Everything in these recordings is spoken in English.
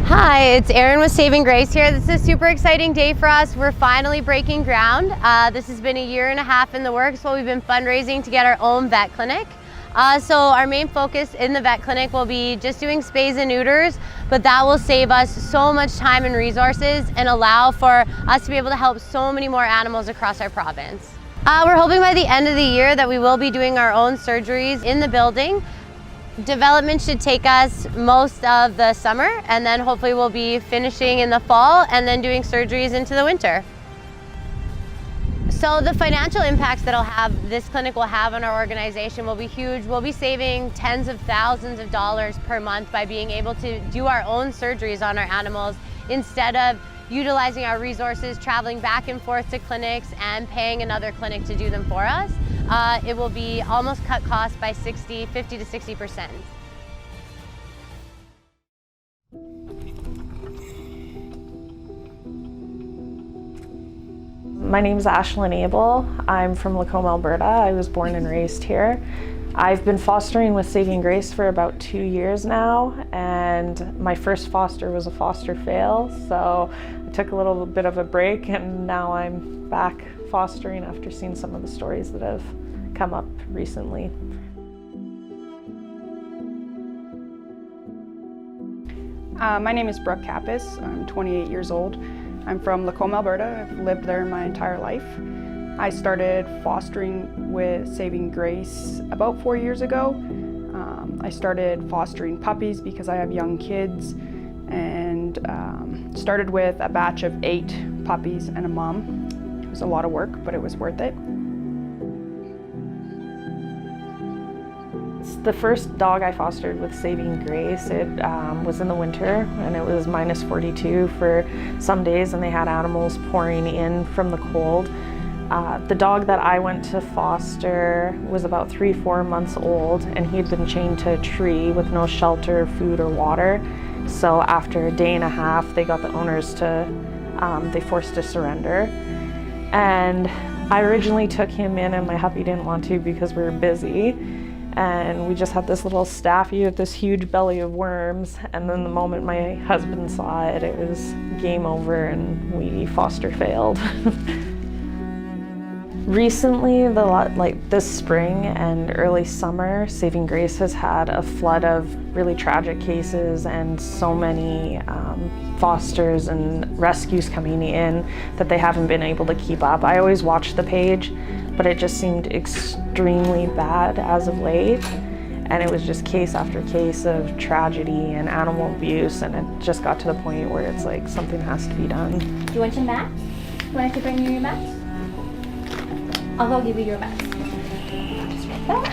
Hi, it's Erin with Saving Grace here. This is a super exciting day for us. We're finally breaking ground. This has been a year and a half in the works while we've been fundraising to get our own vet clinic. So our main focus in the vet clinic will be just doing spays and neuters, but that will save us so much time and resources and allow for us to be able to help so many more animals across our province. We're hoping by the end of the year that we will be doing our own surgeries in the building. Development should take us most of the summer, and then hopefully we'll be finishing in the fall and then doing surgeries into the winter. So the financial impacts that this clinic will have on our organization will be huge. We'll be saving tens of thousands of dollars per month by being able to do our own surgeries on our animals instead of utilizing our resources, traveling back and forth to clinics and paying another clinic to do them for us. It will be almost cut costs by 50 to 60%. My name is Asyln Abe. I'm from Lacombe, Alberta. I was born and raised here. I've been fostering with Saving Grace for about 2 years now, and my first foster was a foster fail, so I took a little bit of a break, and now I'm back fostering after seeing some of the stories that have come up recently. My name is Brooke Cappis. I'm 28 years old. I'm from Lacombe, Alberta. I've lived there my entire life. I started fostering with Saving Grace about 4 years ago. I started fostering puppies because I have young kids, and started with a batch of 8 puppies and a mom. It was a lot of work, but it was worth it. The first dog I fostered with Saving Grace, it was in the winter, and it was minus 42 for some days, and they had animals pouring in from the cold. The dog that I went to foster was about 3-4 months old, and he had been chained to a tree with no shelter, food, or water. So after a day and a half, they got the owners they forced to surrender. And I originally took him in, and my hubby didn't want to because we were busy. And we just had this little staffy with this huge belly of worms. And then the moment my husband saw it, it was game over, and we foster failed. Recently, this spring and early summer, Saving Grace has had a flood of really tragic cases and so many fosters and rescues coming in that they haven't been able to keep up. I always watch the page, but it just seemed extremely bad as of late. And it was just case after case of tragedy and animal abuse, and it just got to the point where it's like something has to be done. Do you want your mat? Want to bring you your mat? I'll go give you your mat. Just like that.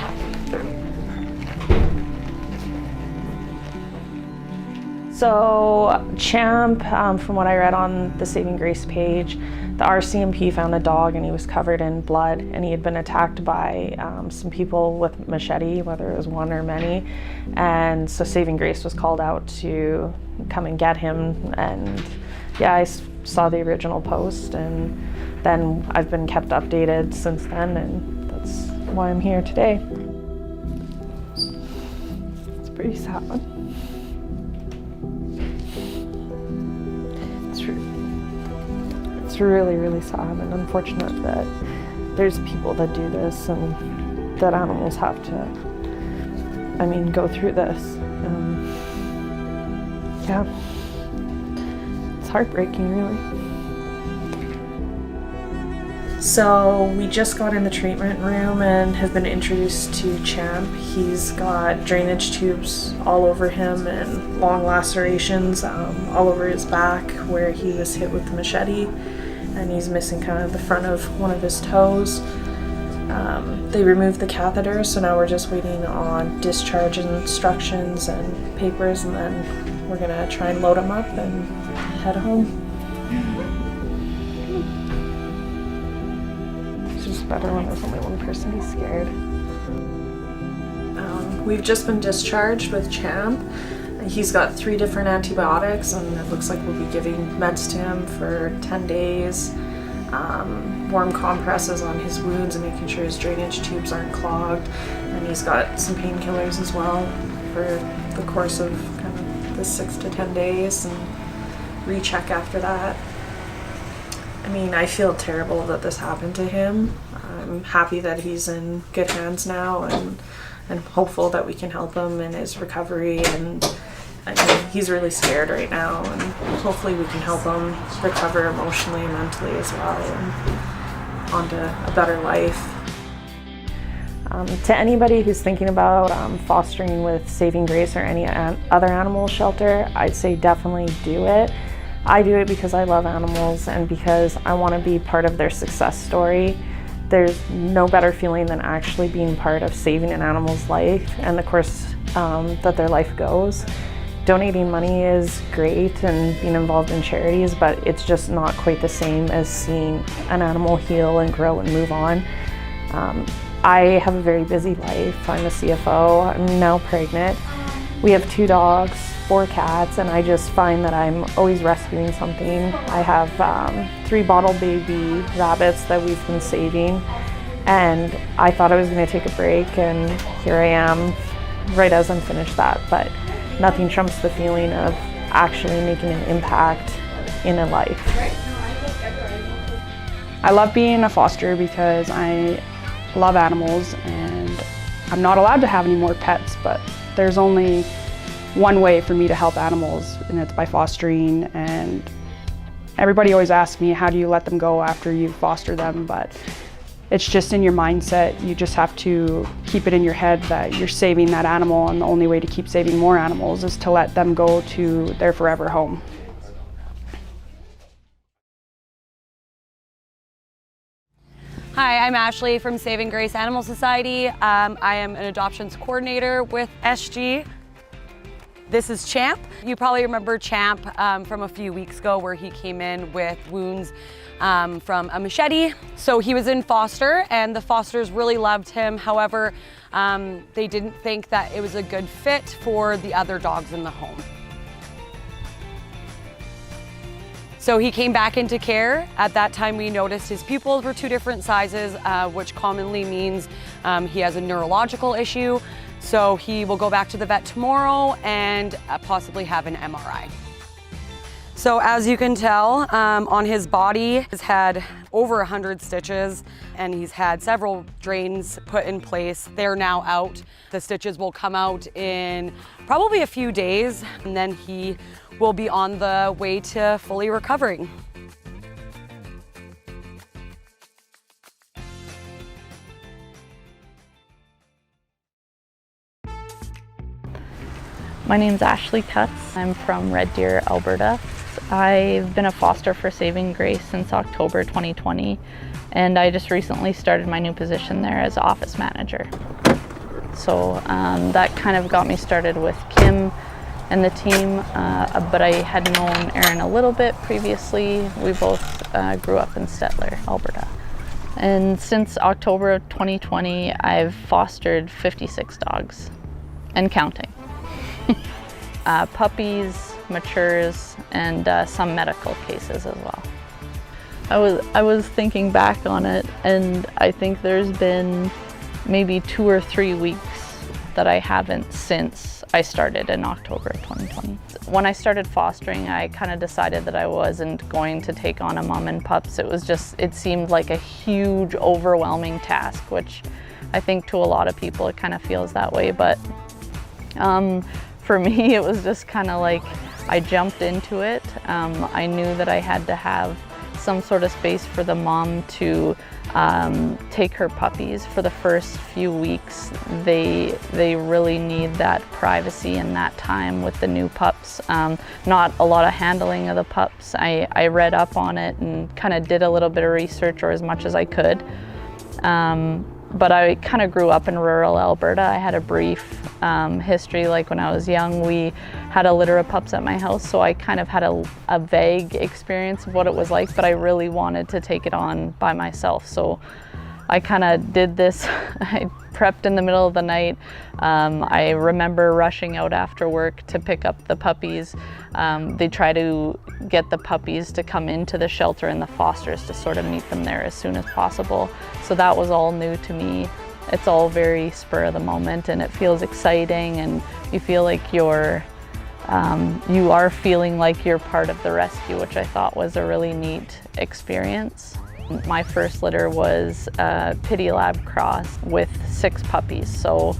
So Champ, from what I read on the Saving Grace page, the RCMP found a dog and he was covered in blood, and he had been attacked by some people with machete, whether it was one or many. And so Saving Grace was called out to come and get him. And yeah, I saw the original post, and then I've been kept updated since then, and that's why I'm here today. It's pretty sad. It's really, really sad and unfortunate that there's people that do this and that animals have to, go through this. Yeah, it's heartbreaking, really. So we just got in the treatment room and have been introduced to Champ. He's got drainage tubes all over him and long lacerations all over his back where he was hit with the machete, and he's missing kind of the front of one of his toes. They removed the catheter, so now we're just waiting on discharge instructions and papers, and then we're gonna try and load him up and head home. It's just better when there's only one person who's scared. We've just been discharged with Champ. He's got 3 different antibiotics, and it looks like we'll be giving meds to him for 10 days. Warm compresses on his wounds and making sure his drainage tubes aren't clogged. And he's got some painkillers as well for the course of kind of the 6 to 10 days, and recheck after that. I mean, I feel terrible that this happened to him. I'm happy that he's in good hands now, and hopeful that we can help him in his recovery. And I mean, he's really scared right now, and hopefully we can help him recover emotionally and mentally as well, and onto a better life. To anybody who's thinking about fostering with Saving Grace or any other animal shelter, I'd say definitely do it. I do it because I love animals and because I want to be part of their success story. There's no better feeling than actually being part of saving an animal's life and the course that their life goes. Donating money is great and being involved in charities, but it's just not quite the same as seeing an animal heal and grow and move on. I have a very busy life. I'm a CFO. I'm now pregnant. We have 2 dogs, 4 cats, and I just find that I'm always rescuing something. I have 3 bottle baby rabbits that we've been saving, and I thought I was going to take a break, and here I am right as I'm finished that. But nothing trumps the feeling of actually making an impact in a life. I love being a foster because I love animals, and I'm not allowed to have any more pets, but there's only one way for me to help animals, and it's by fostering. And everybody always asks me, how do you let them go after you foster them? But it's just in your mindset. You just have to keep it in your head that you're saving that animal, and the only way to keep saving more animals is to let them go to their forever home. Hi, I'm Ashley from Saving Grace Animal Society. I am an adoptions coordinator with SG. This is Champ. You probably remember Champ from a few weeks ago where he came in with wounds from a machete. So he was in foster, and the fosters really loved him. However, they didn't think that it was a good fit for the other dogs in the home. So he came back into care. At that time, we noticed his pupils were 2 different sizes, which commonly means he has a neurological issue. So he will go back to the vet tomorrow and possibly have an MRI. So as you can tell, on his body, he's had over 100 stitches, and he's had several drains put in place. They're now out. The stitches will come out in probably a few days, and then he will be on the way to fully recovering. My name's Ashley Cutts. I'm from Red Deer, Alberta. I've been a foster for Saving Grace since October 2020, and I just recently started my new position there as office manager. So that kind of got me started with Kim and the team, but I had known Aaron a little bit previously. We both grew up in Stettler, Alberta. And since October of 2020, I've fostered 56 dogs and counting. Puppies, matures, and some medical cases as well. I was thinking back on it, and I think there's been maybe 2 or 3 weeks that I haven't since I started in October of 2020. When I started fostering, I kind of decided that I wasn't going to take on a mom and pups. It seemed like a huge, overwhelming task, which I think to a lot of people it kind of feels that way, but for me it was just kind of like I jumped into it. I knew that I had to have some sort of space for the mom to take her puppies. For the first few weeks, they really need that privacy and that time with the new pups. Not a lot of handling of the pups. I read up on it and kind of did a little bit of research, or as much as I could. But I kind of grew up in rural Alberta. I had a brief history, like when I was young, we had a litter of pups at my house, so I kind of had a vague experience of what it was like, but I really wanted to take it on by myself. So I kind of did this. I prepped in the middle of the night. I remember rushing out after work to pick up the puppies. They try to get the puppies to come into the shelter and the fosters to sort of meet them there as soon as possible. So that was all new to me. It's all very spur of the moment, and it feels exciting, and you feel like you are feeling like you're part of the rescue, which I thought was a really neat experience. My first litter was a Pity Lab cross with 6 puppies, so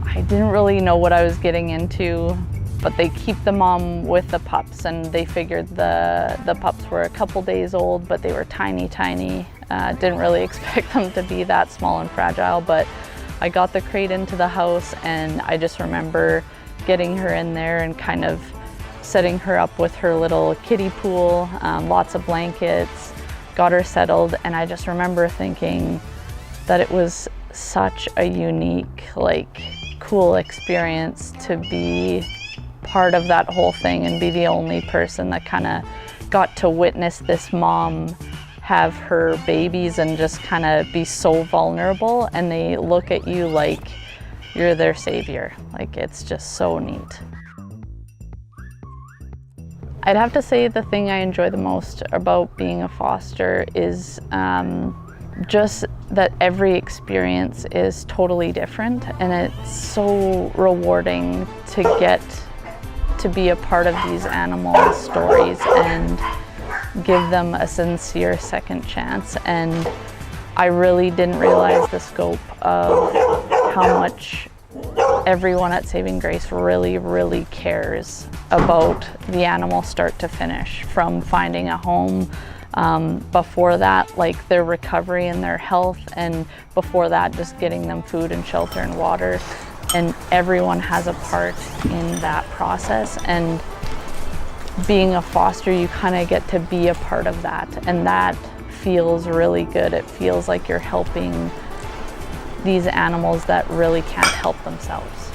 I didn't really know what I was getting into, but they keep the mom with the pups, and they figured the pups were a couple days old, but they were tiny. Didn't really expect them to be that small and fragile, but I got the crate into the house, and I just remember getting her in there and kind of setting her up with her little kiddie pool, lots of blankets, got her settled, and I just remember thinking that it was such a unique, cool experience to be part of that whole thing and be the only person that kind of got to witness this mom have her babies and just kind of be so vulnerable, and they look at you like you're their savior. It's just so neat. I'd have to say the thing I enjoy the most about being a foster is just that every experience is totally different, and it's so rewarding to get to be a part of these animal stories and give them a sincere second chance. And I really didn't realize the scope of how much everyone at Saving Grace really cares about the animal start to finish, from finding a home, before that, their recovery and their health, and before that, just getting them food and shelter and water. And everyone has a part in that process, and being a foster, you kind of get to be a part of that, and that feels really good. It feels like you're helping these animals that really can't help themselves.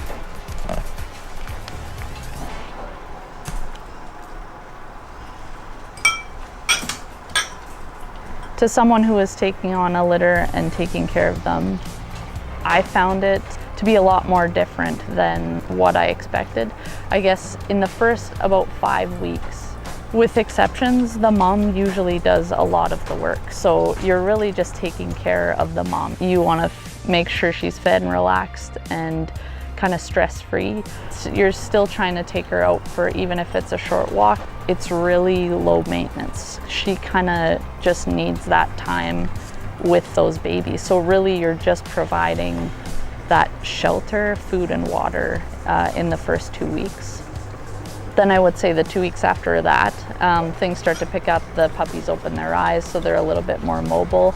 To someone who is taking on a litter and taking care of them, I found it to be a lot more different than what I expected. I guess in the first about 5 weeks, with exceptions, the mom usually does a lot of the work. So you're really just taking care of the mom. You want to make sure she's fed and relaxed and kind of stress-free. You're still trying to take her out for, even if it's a short walk, it's really low maintenance. She kind of just needs that time with those babies. So really you're just providing that shelter, food and water in the first 2 weeks. Then I would say the 2 weeks after that, things start to pick up. The puppies open their eyes, so they're a little bit more mobile.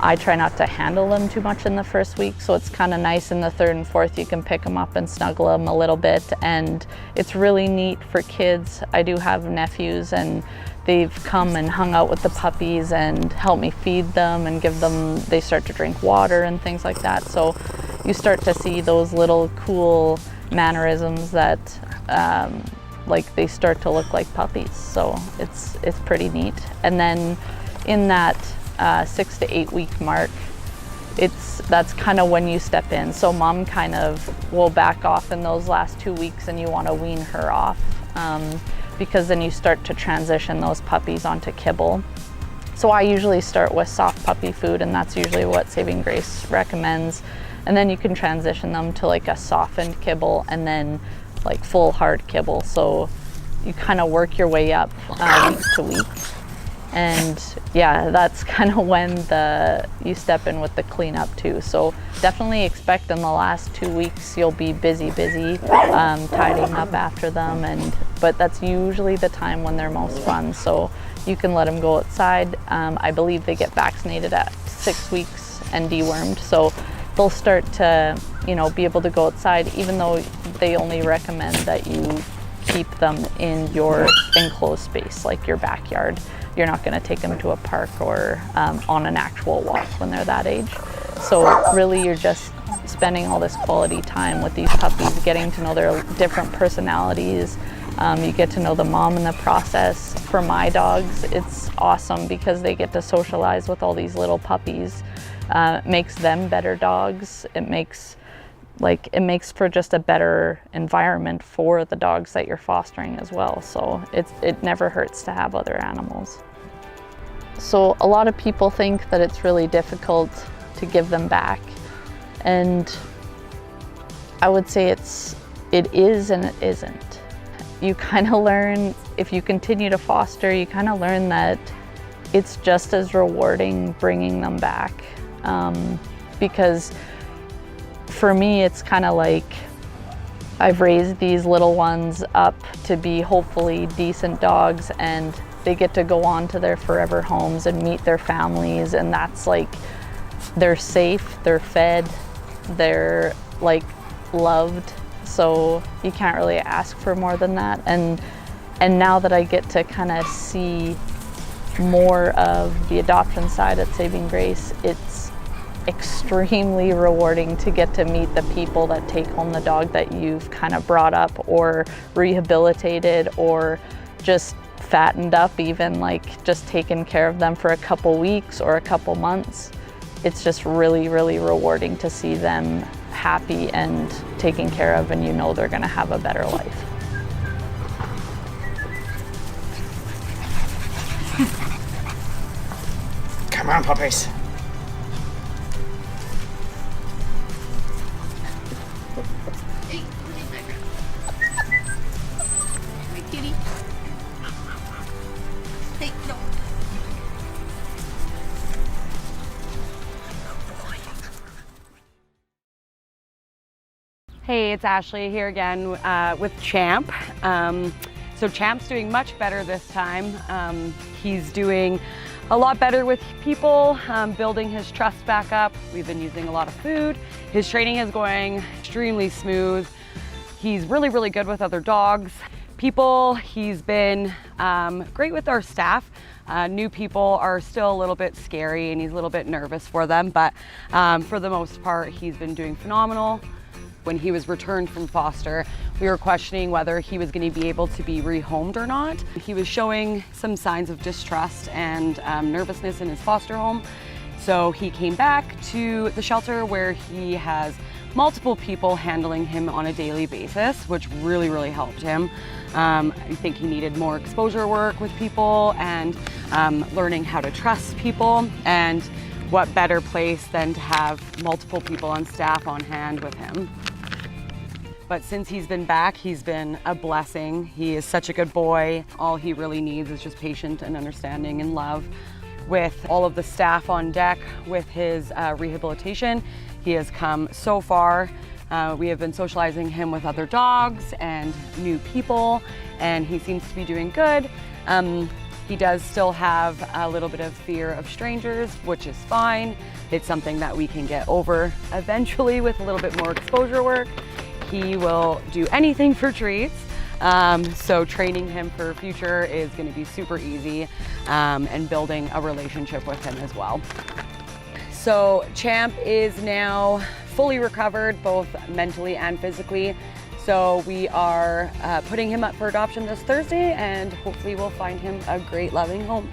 I try not to handle them too much in the first week, so it's kind of nice in the 3rd and 4th you can pick them up and snuggle them a little bit, and it's really neat for kids. I do have nephews, and they've come and hung out with the puppies and helped me feed them and give them, they start to drink water and things like that. So you start to see those little cool mannerisms that they start to look like puppies. So it's pretty neat. And then in that 6 to 8 week mark, that's kind of when you step in. So mom kind of will back off in those last 2 weeks, and you want to wean her off, because then you start to transition those puppies onto kibble. So I usually start with soft puppy food, and that's usually what Saving Grace recommends. And then you can transition them to a softened kibble, and then full hard kibble. So you kind of work your way up week to week. And yeah, that's kind of when you step in with the cleanup too. So definitely expect in the last 2 weeks you'll be busy, tidying up after them, but that's usually the time when they're most fun. So you can let them go outside. I believe they get vaccinated at 6 weeks and dewormed, so they'll start to, you know, be able to go outside, even though they only recommend that you keep them in your enclosed space, like your backyard. You're not going to take them to a park or on an actual walk when they're that age. So really you're just spending all this quality time with these puppies, getting to know their different personalities. You get to know the mom in the process. For my dogs, it's awesome because they get to socialize with all these little puppies. It makes them better dogs. It makes for just a better environment for the dogs that you're fostering as well. So it never hurts to have other animals. So a lot of people think that it's really difficult to give them back, and I would say it is and it isn't. You kind of learn, if you continue to foster, you kind of learn that it's just as rewarding bringing them back, because for me, it's kind of like I've raised these little ones up to be hopefully decent dogs, and they get to go on to their forever homes and meet their families, and that's like, they're safe, they're fed, they're like loved, so you can't really ask for more than that. And now that I get to kind of see more of the adoption side at Saving Grace, it's extremely rewarding to get to meet the people that take home the dog that you've kind of brought up or rehabilitated or just fattened up, even like just taken care of them for a couple weeks or a couple months. It's just really, really rewarding to see them happy and taken care of, and you know they're going to have a better life. Come on, puppies. Hey, it's Ashley here again with Champ. So Champ's doing much better this time. He's doing a lot better with people, building his trust back up. We've been using a lot of food. His training is going extremely smooth. He's really, really good with other dogs. People, he's been great with our staff. New people are still a little bit scary and he's a little bit nervous for them, but for the most part, he's been doing phenomenal. When he was returned from foster, we were questioning whether he was going to be able to be rehomed or not. He was showing some signs of distrust and nervousness in his foster home. So he came back to the shelter where he has multiple people handling him on a daily basis, which really, really helped him. I think he needed more exposure work with people and learning how to trust people, and what better place than to have multiple people on staff on hand with him. But since he's been back, he's been a blessing. He is such a good boy. All he really needs is just patience and understanding and love. With all of the staff on deck with his rehabilitation, he has come so far. We have been socializing him with other dogs and new people, and he seems to be doing good. He does still have a little bit of fear of strangers, which is fine. It's something that we can get over eventually with a little bit more exposure work. He will do anything for treats. So training him for future is going to be super easy, and building a relationship with him as well. So Champ is now fully recovered, both mentally and physically. So we are putting him up for adoption this Thursday, and hopefully we'll find him a great loving home.